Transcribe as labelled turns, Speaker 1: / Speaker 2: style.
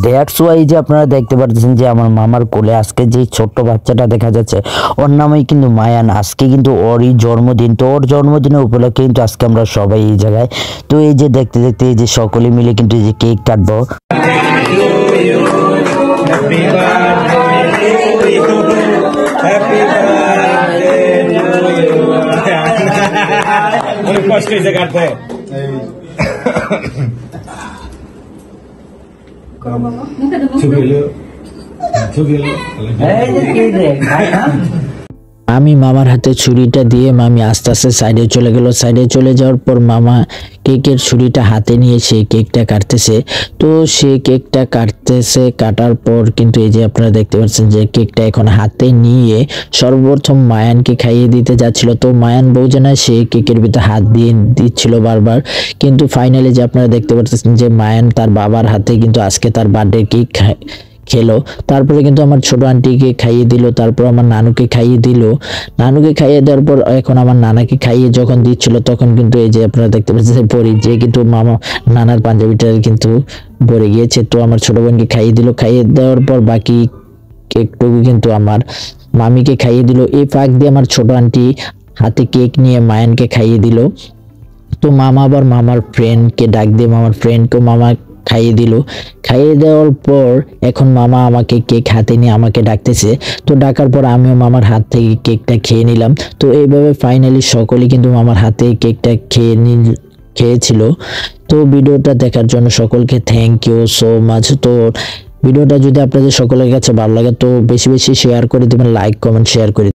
Speaker 1: That's why যে আপনারা দেখতে পাচ্ছেন যে আমার মামার কোলে আজকে যে ছোট্ট বাচ্চাটা দেখা যাচ্ছে ওর নামই কিন্তু মায়ান। আজকে কিন্তু ওরই জন্মদিন, তো ওর জন্মদিনের উপলক্ষে কিন্তু আজকে আমরা সবাই এই জায়গায়, তো এই যে দেখতে দেখতে এই যে সকলে মিলে কিন্তু এই যে কেক কাটবো।
Speaker 2: কষ্ট হয়েছে কাটতে।
Speaker 1: আমি মামার হাতে ছুরিটা দিয়ে মামি আস্তে আস্তে সাইডে চলে গেল। সাইডে চলে যাওয়ার পর মামা কেকের ছুরিটা হাতে নিয়ে সে কেকটা কাটতেছে। তো সে কেকটা কাটতেছে, কাটার পর কিন্তু এই যে আপনারা দেখতে পাচ্ছেন যে কেকটা এখন হাতে নিয়ে সর্বপ্রথম মায়ানকে খাইয়ে দিতে যাচ্ছিল। তো মায়ান বোঝে না, সে কেকের ভিতরে হাত দিয়ে দিচ্ছিল বারবার, কিন্তু ফাইনালি যে আপনারা দেখতে পাচ্ছেন যে মায়ান তার বাবার হাতে কিন্তু আজকে তার বার্থডে কেক খেলো। তারপরে কিন্তু আমার ছোট আন্টিকে খাইয়ে দিল, তারপর আমার নানুকে খাইয়ে দিল। নানুকে খাইয়ে দেওয়ার পর এখন আমার নানাকে খাইয়ে যখন দিচ্ছিল তখন কিন্তু এই যে আপনারা দেখতে পাচ্ছেন পরি যে কিন্তু মামা নানার পাঞ্জাবিটা কিন্তু ভরে গিয়েছে। তো আমার ছোট বোনকে খাইয়ে দিল, খাইয়ে দেওয়ার পর বাকি কেকটুকু কিন্তু আমার মামিকে খাইয়ে দিল। এই ফাঁক দিয়ে আমার ছোট আন্টি হাতে কেক নিয়ে মায়ানকে খাইয়ে দিল। তো মামা আবার মামার ফ্রেন্ডকে ডাক দিয়ে মামার ফ্রেন্ডকেও মামা খাইয়ে দিল। খাইয়ে দেওয়ার পর এখন মামা আমাকে কেক হাতে নিয়ে আমাকে ডাকতেছে। তো ডাকার পর আমিও মামার হাত থেকে কেকটা খেয়ে নিলাম। তো এইভাবে ফাইনালি সকলেই কিন্তু মামার হাতে কেকটা খেয়েছিল। তো ভিডিওটা দেখার জন্য সকলকে থ্যাংক ইউ সো মাচ। তো ভিডিওটা যদি আপনাদের সকলের কাছে ভালো লাগে তো বেশি বেশি শেয়ার করে দেবেন, লাইক কমেন্ট শেয়ার করে